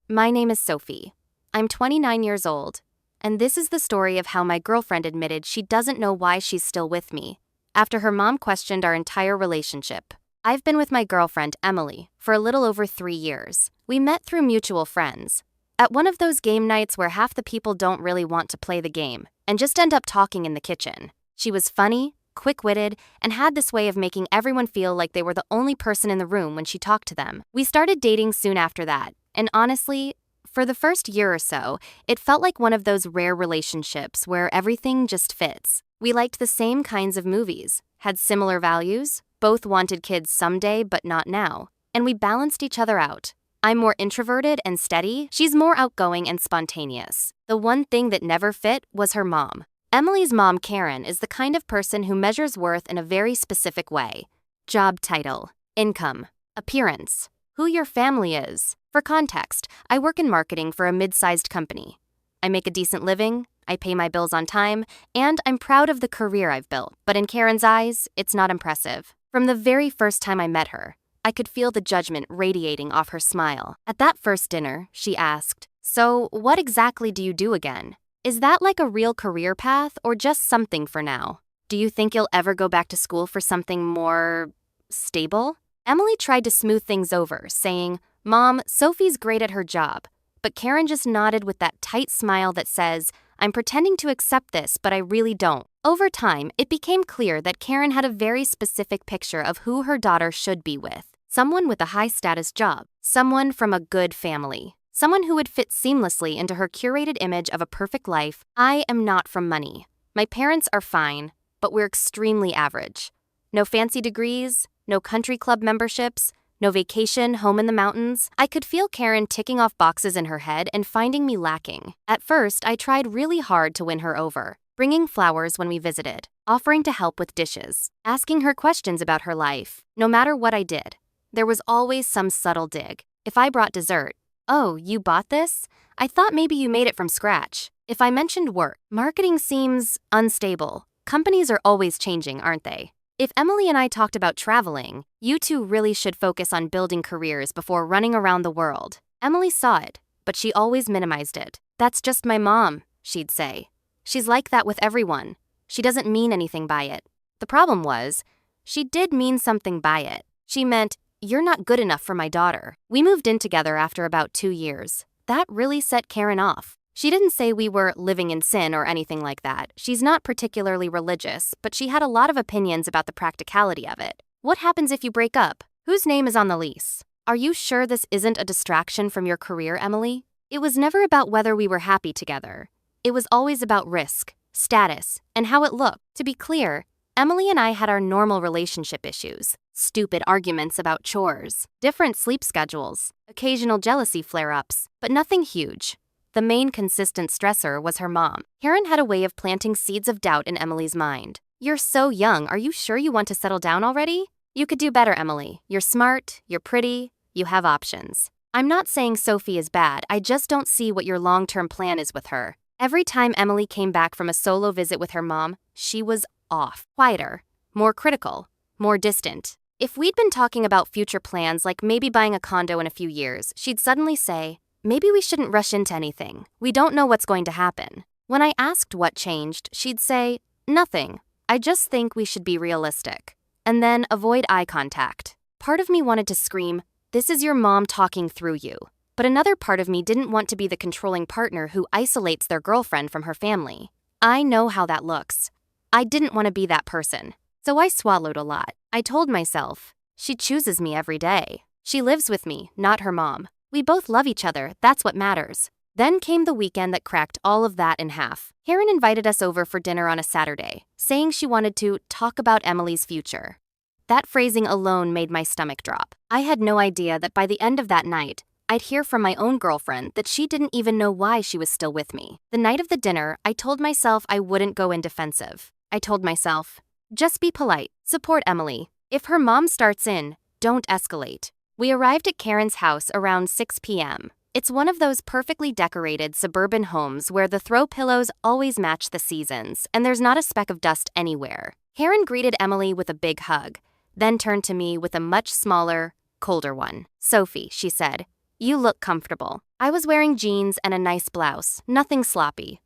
My name is Sophie. I'm 29 years old, and this is the story of how my girlfriend admitted she doesn't know why she's still with me after her mom questioned our entire relationship. I've been with my girlfriend, Emily, for a little over 3 years. We met through mutual friends. At one of those game nights where half the people don't really want to play the game and just end up talking in the kitchen. She was funny, quick-witted, and had this way of making everyone feel like they were the only person in the room when she talked to them. We started dating soon after that, and honestly, for the first year or so, it felt like one of those rare relationships where everything just fits. We liked the same kinds of movies, had similar values, both wanted kids someday but not now, and we balanced each other out. I'm more introverted and steady, she's more outgoing and spontaneous. The one thing that never fit was her mom. Emily's mom, Karen, is the kind of person who measures worth in a very specific way. Job title, income, appearance, who your family is. For context, I work in marketing for a mid-sized company. I make a decent living, I pay my bills on time, and I'm proud of the career I've built. But in Karen's eyes, it's not impressive. From the very first time I met her, I could feel the judgment radiating off her smile. At that first dinner, she asked, "So, what exactly do you do again? Is that like a real career path or just something for now? Do you think you'll ever go back to school for something more stable?" Emily tried to smooth things over, saying, "Mom, Sophie's great at her job." But Karen just nodded with that tight smile that says, "I'm pretending to accept this, but I really don't." Over time, it became clear that Karen had a very specific picture of who her daughter should be with. Someone with a high-status job, someone from a good family, someone who would fit seamlessly into her curated image of a perfect life. I am not from money. My parents are fine, but we're extremely average. No fancy degrees, no country club memberships, no vacation home in the mountains. I could feel Karen ticking off boxes in her head and finding me lacking. At first, I tried really hard to win her over, bringing flowers when we visited, offering to help with dishes, asking her questions about her life. No matter what I did, there was always some subtle dig. If I brought dessert, "Oh, you bought this? I thought maybe you made it from scratch." If I mentioned work, marketing seems unstable. Companies are always changing, aren't they? If Emily and I talked about traveling, "You two really should focus on building careers before running around the world." Emily saw it, but she always minimized it. "That's just my mom," she'd say. "She's like that with everyone. She doesn't mean anything by it." The problem was, she did mean something by it. She meant, "You're not good enough for my daughter." We moved in together after about 2 years. That really set Karen off. She didn't say we were living in sin or anything like that. She's not particularly religious, but she had a lot of opinions about the practicality of it. What happens if you break up? Whose name is on the lease? Are you sure this isn't a distraction from your career, Emily? It was never about whether we were happy together. It was always about risk, status, and how it looked. To be clear, Emily and I had our normal relationship issues. Stupid arguments about chores, different sleep schedules, occasional jealousy flare-ups, but nothing huge. The main consistent stressor was her mom. Karen had a way of planting seeds of doubt in Emily's mind. "You're so young, are you sure you want to settle down already? You could do better, Emily. You're smart, you're pretty, you have options." I'm not saying Sophie is bad, I just don't see what your long-term plan is with her. Every time Emily came back from a solo visit with her mom, she was off. Quieter, more critical, more distant. If we'd been talking about future plans like maybe buying a condo in a few years, she'd suddenly say, "Maybe we shouldn't rush into anything. We don't know what's going to happen." When I asked what changed, she'd say, "Nothing. I just think we should be realistic." And then avoid eye contact. Part of me wanted to scream, "This is your mom talking through you." But another part of me didn't want to be the controlling partner who isolates their girlfriend from her family. I know how that looks. I didn't want to be that person. So I swallowed a lot. I told myself, she chooses me every day. She lives with me, not her mom. We both love each other, that's what matters. Then came the weekend that cracked all of that in half. Karen invited us over for dinner on a Saturday, saying she wanted to talk about Emily's future. That phrasing alone made my stomach drop. I had no idea that by the end of that night, I'd hear from my own girlfriend that she didn't even know why she was still with me. The night of the dinner, I told myself I wouldn't go in defensive. I told myself, just be polite, support Emily. If her mom starts in, don't escalate. We arrived at Karen's house around 6 p.m. It's one of those perfectly decorated suburban homes where the throw pillows always match the seasons, and there's not a speck of dust anywhere. Karen greeted Emily with a big hug, then turned to me with a much smaller, colder one. "Sophie," she said, "you look comfortable." I was wearing jeans and a nice blouse, nothing sloppy.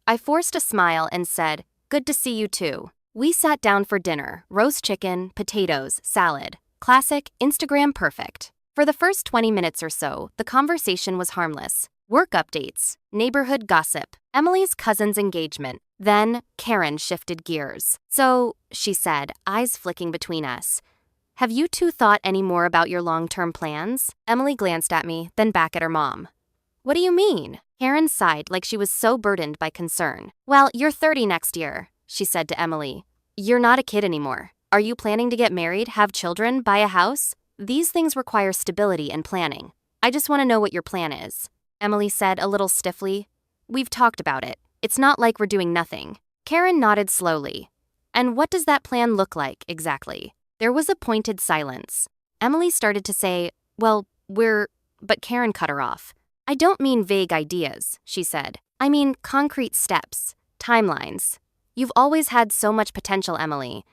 I forced a smile and said, "Good to see you too." We sat down for dinner, roast chicken, potatoes, salad. Classic, Instagram perfect. For the first 20 minutes or so, the conversation was harmless. Work updates, neighborhood gossip, Emily's cousin's engagement. Then, Karen shifted gears. "So," she said, eyes flicking between us, "have you two thought any more about your long-term plans?" Emily glanced at me, then back at her mom. "What do you mean?" Karen sighed like she was so burdened by concern. "Well, you're 30 next year," she said to Emily. "You're not a kid anymore. Are you planning to get married, have children, buy a house? These things require stability and planning. I just want to know what your plan is." Emily said a little stiffly. "We've talked about it. It's not like we're doing nothing." Karen nodded slowly. "And what does that plan look like, exactly?" There was a pointed silence. Emily started to say, "Well, but Karen cut her off. "I don't mean vague ideas," she said. "I mean concrete steps, timelines. You've always had so much potential, Emily.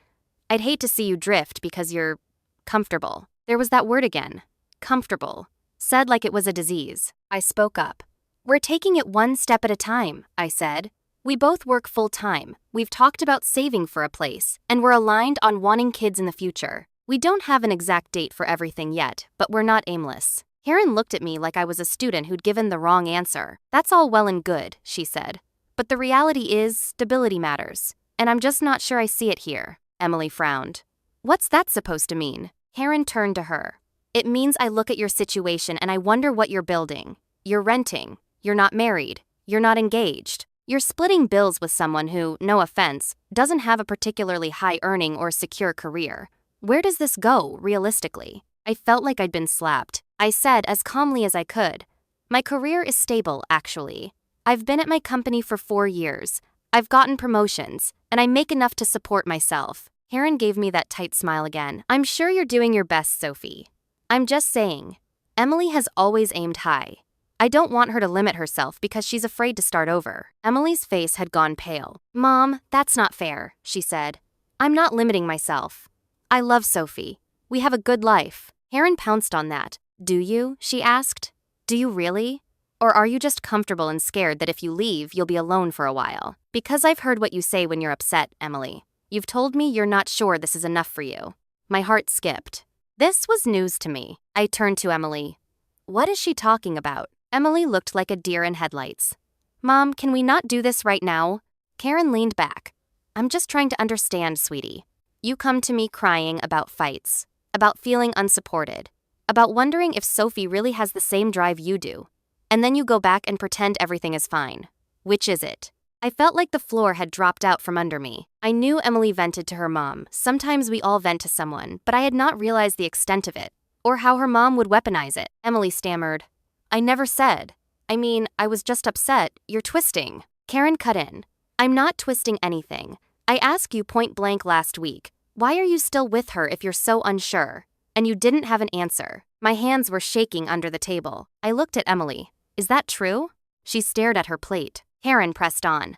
I'd hate to see you drift because you're comfortable." There was that word again. Comfortable. Said like it was a disease. I spoke up. "We're taking it one step at a time," I said. "We both work full-time. We've talked about saving for a place, and we're aligned on wanting kids in the future. We don't have an exact date for everything yet, but we're not aimless." Karen looked at me like I was a student who'd given the wrong answer. "That's all well and good," she said. "But the reality is, stability matters. And I'm just not sure I see it here." Emily frowned. "What's that supposed to mean?" Karen turned to her. "It means I look at your situation and I wonder what you're building. You're renting. You're not married. You're not engaged. You're splitting bills with someone who, no offense, doesn't have a particularly high earning or secure career. Where does this go, realistically?" I felt like I'd been slapped. I said as calmly as I could, "My career is stable, actually. I've been at my company for 4 years. I've gotten promotions, and I make enough to support myself." Karen gave me that tight smile again. "I'm sure you're doing your best, Sophie. I'm just saying, Emily has always aimed high. I don't want her to limit herself because she's afraid to start over." Emily's face had gone pale. "Mom, that's not fair," she said. "I'm not limiting myself. I love Sophie. We have a good life." Karen pounced on that. "Do you?" she asked. "Do you really? Or are you just comfortable and scared that if you leave, you'll be alone for a while? Because I've heard what you say when you're upset, Emily. You've told me you're not sure this is enough for you." My heart skipped. This was news to me. I turned to Emily. "What is she talking about?" Emily looked like a deer in headlights. "Mom, can we not do this right now?" Karen leaned back. "I'm just trying to understand, sweetie. You come to me crying about fights, about feeling unsupported, about wondering if Sophie really has the same drive you do. And then you go back and pretend everything is fine. Which is it?" I felt like the floor had dropped out from under me. I knew Emily vented to her mom. Sometimes we all vent to someone, but I had not realized the extent of it, or how her mom would weaponize it. Emily stammered, "I never said. I mean, I was just upset. You're twisting." Karen cut in. "I'm not twisting anything. I asked you point blank last week, why are you still with her if you're so unsure? And you didn't have an answer." My hands were shaking under the table. I looked at Emily. "Is that true?" She stared at her plate. Karen pressed on.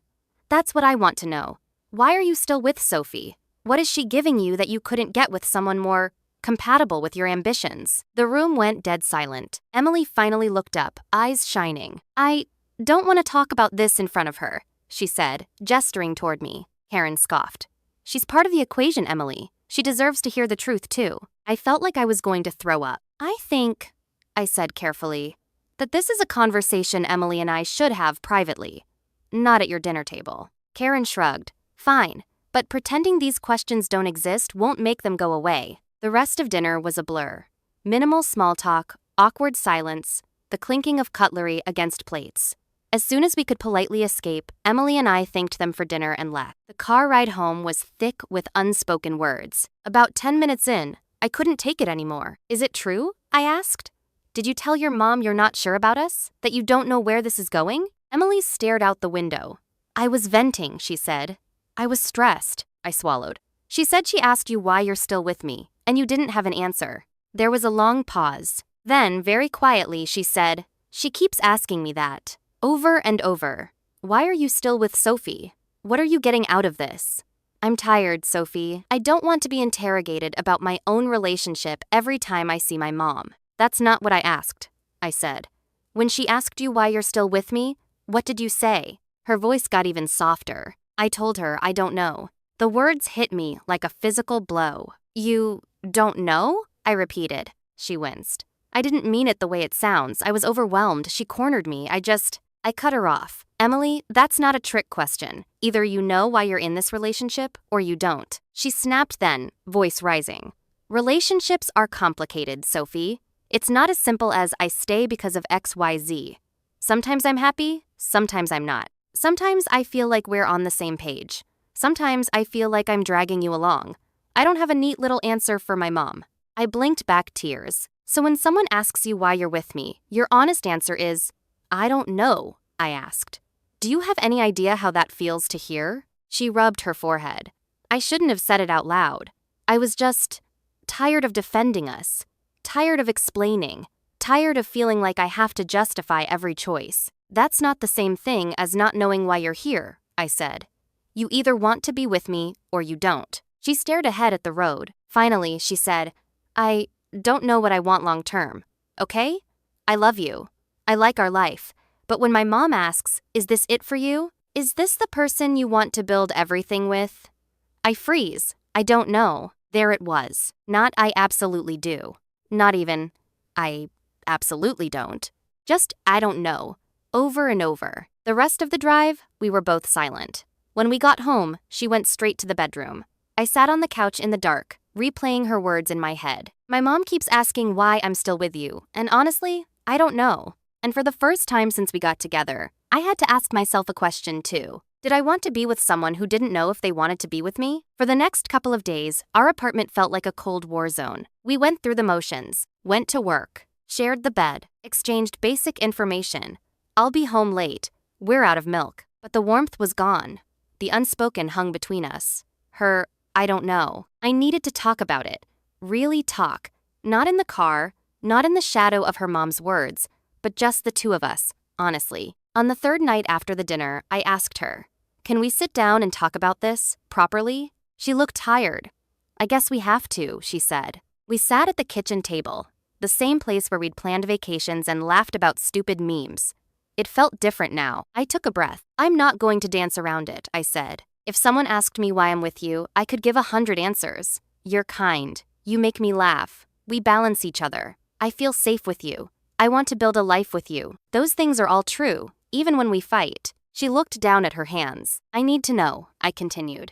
"That's what I want to know. Why are you still with Sophie? What is she giving you that you couldn't get with someone more compatible with your ambitions?" The room went dead silent. Emily finally looked up, eyes shining. "I don't want to talk about this in front of her," she said, gesturing toward me. Karen scoffed. "She's part of the equation, Emily. She deserves to hear the truth, too." I felt like I was going to throw up. "I think," I said carefully, "that this is a conversation Emily and I should have privately. Not at your dinner table." Karen shrugged. "Fine, but pretending these questions don't exist won't make them go away." The rest of dinner was a blur. Minimal small talk, awkward silence, the clinking of cutlery against plates. As soon as we could politely escape, Emily and I thanked them for dinner and left. The car ride home was thick with unspoken words. About 10 minutes in, I couldn't take it anymore. "Is it true?" I asked. "Did you tell your mom you're not sure about us? That you don't know where this is going?" Emily stared out the window. "I was venting," she said. "I was stressed," I swallowed. "She said she asked you why you're still with me, and you didn't have an answer." There was a long pause. Then, very quietly, she said, "She keeps asking me that. Over and over. Why are you still with Sophie? What are you getting out of this?" "I'm tired, Sophie. I don't want to be interrogated about my own relationship every time I see my mom." "That's not what I asked," I said. When she asked you why you're still with me, what did you say? Her voice got even softer. I told her I don't know. The words hit me like a physical blow. You don't know? I repeated. She winced. I didn't mean it the way it sounds. I was overwhelmed. She cornered me. I cut her off. Emily, that's not a trick question. Either you know why you're in this relationship or you don't. She snapped then, voice rising. Relationships are complicated, Sophie. It's not as simple as I stay because of XYZ. Sometimes I'm happy, sometimes I'm not. Sometimes I feel like we're on the same page. Sometimes I feel like I'm dragging you along. I don't have a neat little answer for my mom. I blinked back tears. So when someone asks you why you're with me, your honest answer is, I don't know, I asked. Do you have any idea how that feels to hear? She rubbed her forehead. I shouldn't have said it out loud. I was just tired of defending us, tired of explaining, tired of feeling like I have to justify every choice. That's not the same thing as not knowing why you're here, I said. You either want to be with me or you don't. She stared ahead at the road. Finally, she said, I don't know what I want long term, okay? I love you. I like our life. But when my mom asks, is this it for you? Is this the person you want to build everything with? I freeze. I don't know. There it was. Not I absolutely do. Not even I absolutely don't. Just I don't know. Over and over. The rest of the drive, we were both silent. When we got home, she went straight to the bedroom. I sat on the couch in the dark, replaying her words in my head. My mom keeps asking why I'm still with you, and honestly, I don't know. And for the first time since we got together, I had to ask myself a question too. Did I want to be with someone who didn't know if they wanted to be with me? For the next couple of days, our apartment felt like a Cold War zone. We went through the motions, went to work, shared the bed, exchanged basic information. I'll be home late. We're out of milk. But the warmth was gone. The unspoken hung between us. Her, I don't know. I needed to talk about it. Really talk. Not in the car, not in the shadow of her mom's words, but just the two of us, honestly. On the third night after the dinner, I asked her, can we sit down and talk about this, properly? She looked tired. I guess we have to, she said. We sat at the kitchen table, the same place where we'd planned vacations and laughed about stupid memes. It felt different now. I took a breath. I'm not going to dance around it, I said. If someone asked me why I'm with you, I could give 100 answers. You're kind. You make me laugh. We balance each other. I feel safe with you. I want to build a life with you. Those things are all true, even when we fight. She looked down at her hands. I need to know, I continued.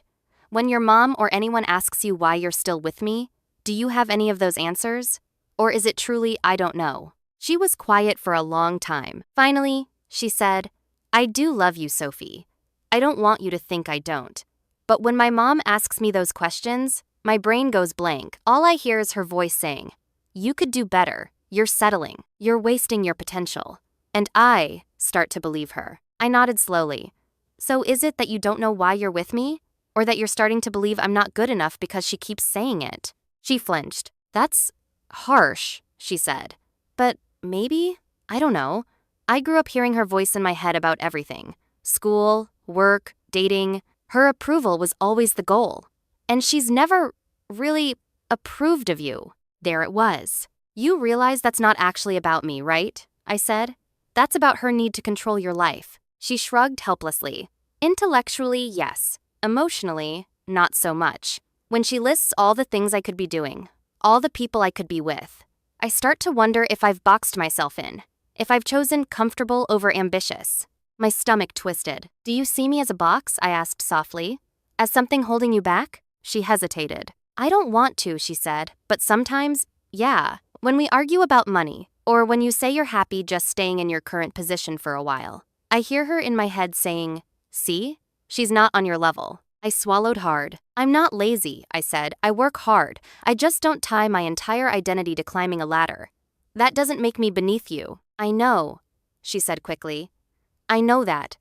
When your mom or anyone asks you why you're still with me, do you have any of those answers? Or is it truly I don't know? She was quiet for a long time. Finally, she said, I do love you, Sophie. I don't want you to think I don't. But when my mom asks me those questions, my brain goes blank. All I hear is her voice saying, you could do better. You're settling. You're wasting your potential. And I start to believe her. I nodded slowly. So is it that you don't know why you're with me? Or that you're starting to believe I'm not good enough because she keeps saying it? She flinched. That's harsh, she said. But maybe? I don't know. I grew up hearing her voice in my head about everything. School, work, dating. Her approval was always the goal. And she's never really approved of you. There it was. You realize that's not actually about me, right? I said. That's about her need to control your life. She shrugged helplessly. Intellectually, yes. Emotionally, not so much. When she lists all the things I could be doing, all the people I could be with, I start to wonder if I've boxed myself in. If I've chosen comfortable over ambitious. My stomach twisted. Do you see me as a box? I asked softly. As something holding you back? She hesitated. I don't want to, she said, but sometimes, yeah. When we argue about money, or when you say you're happy just staying in your current position for a while, I hear her in my head saying, see? She's not on your level. I swallowed hard. I'm not lazy, I said. I work hard. I just don't tie my entire identity to climbing a ladder. That doesn't make me beneath you. I know, she said quickly. I know that.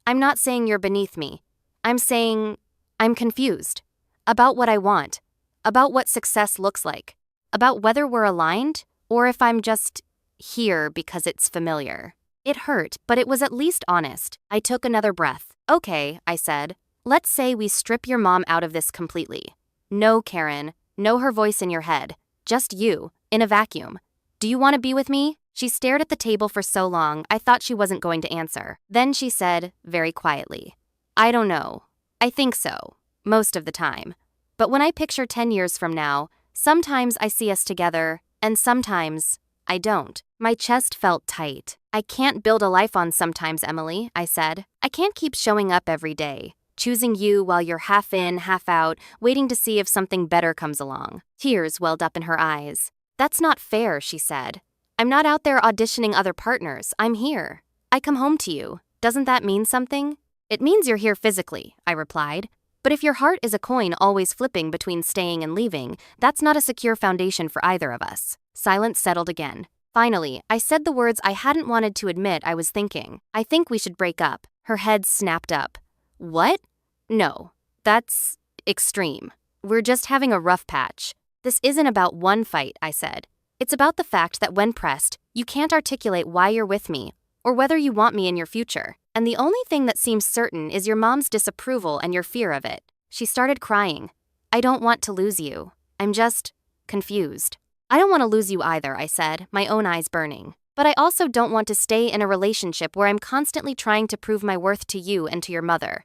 I'm not saying you're beneath me. I'm saying I'm confused. About what I want. About what success looks like. About whether we're aligned, or if I'm just here because it's familiar. It hurt, but it was at least honest. I took another breath. Okay, I said. Let's say we strip your mom out of this completely. No, Karen. No her voice in your head. Just you, in a vacuum. Do you want to be with me? She stared at the table for so long, I thought she wasn't going to answer. Then she said, very quietly, I don't know. I think so. Most of the time. But when I picture 10 years from now, sometimes I see us together, and sometimes I don't. My chest felt tight. I can't build a life on sometimes, Emily, I said. I can't keep showing up every day, choosing you while you're half in, half out, waiting to see if something better comes along. Tears welled up in her eyes. That's not fair, she said. I'm not out there auditioning other partners. I'm here. I come home to you. Doesn't that mean something? It means you're here physically, I replied. But if your heart is a coin always flipping between staying and leaving, that's not a secure foundation for either of us. Silence settled again. Finally, I said the words I hadn't wanted to admit I was thinking. I think we should break up. Her head snapped up. What? No. That's extreme. We're just having a rough patch. This isn't about one fight, I said. It's about the fact that when pressed, you can't articulate why you're with me, or whether you want me in your future. And the only thing that seems certain is your mom's disapproval and your fear of it. She started crying. I don't want to lose you. I'm just confused. I don't want to lose you either, I said, my own eyes burning. But I also don't want to stay in a relationship where I'm constantly trying to prove my worth to you and to your mother.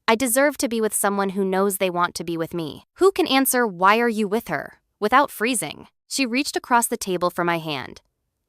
I deserve to be with someone who knows they want to be with me. Who can answer, why are you with her, without freezing? She reached across the table for my hand.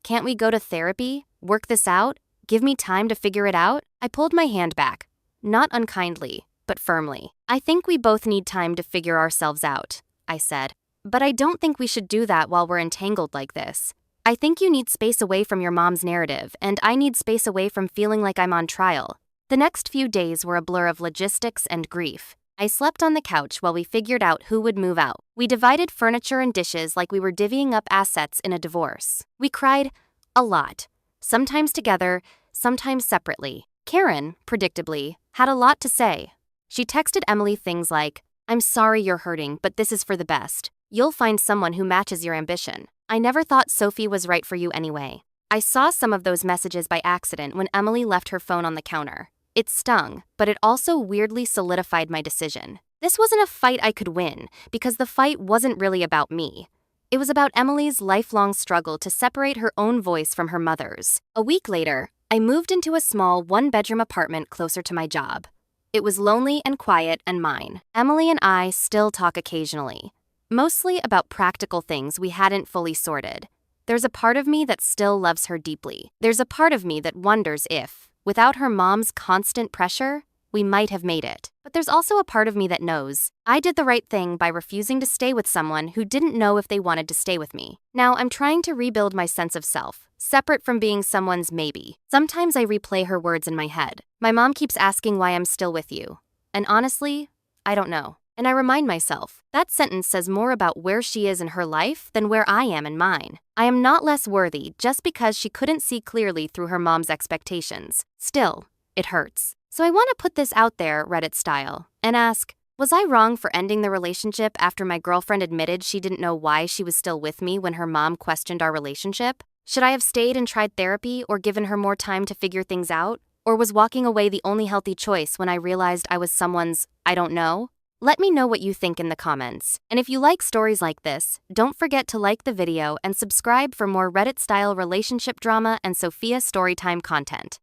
Can't we go to therapy? Work this out? Give me time to figure it out? I pulled my hand back. Not unkindly, but firmly. I think we both need time to figure ourselves out, I said. But I don't think we should do that while we're entangled like this. I think you need space away from your mom's narrative, and I need space away from feeling like I'm on trial. The next few days were a blur of logistics and grief. I slept on the couch while we figured out who would move out. We divided furniture and dishes like we were divvying up assets in a divorce. We cried a lot, sometimes together, sometimes separately. Karen, predictably, had a lot to say. She texted Emily things like, I'm sorry you're hurting, but this is for the best. You'll find someone who matches your ambition. I never thought Sophie was right for you anyway. I saw some of those messages by accident when Emily left her phone on the counter. It stung, but it also weirdly solidified my decision. This wasn't a fight I could win, because the fight wasn't really about me. It was about Emily's lifelong struggle to separate her own voice from her mother's. A week later, I moved into a small one-bedroom apartment closer to my job. It was lonely and quiet and mine. Emily and I still talk occasionally, mostly about practical things we hadn't fully sorted. There's a part of me that still loves her deeply. There's a part of me that wonders if, without her mom's constant pressure, we might have made it. But there's also a part of me that knows I did the right thing by refusing to stay with someone who didn't know if they wanted to stay with me. Now I'm trying to rebuild my sense of self, separate from being someone's maybe. Sometimes I replay her words in my head. My mom keeps asking why I'm still with you. And honestly, I don't know. And I remind myself, that sentence says more about where she is in her life than where I am in mine. I am not less worthy just because she couldn't see clearly through her mom's expectations. Still, it hurts. So I want to put this out there, Reddit style, and ask, was I wrong for ending the relationship after my girlfriend admitted she didn't know why she was still with me when her mom questioned our relationship? Should I have stayed and tried therapy or given her more time to figure things out? Or was walking away the only healthy choice when I realized I was someone's, I don't know? Let me know what you think in the comments. And if you like stories like this, don't forget to like the video and subscribe for more Reddit-style relationship drama and Sophia storytime content.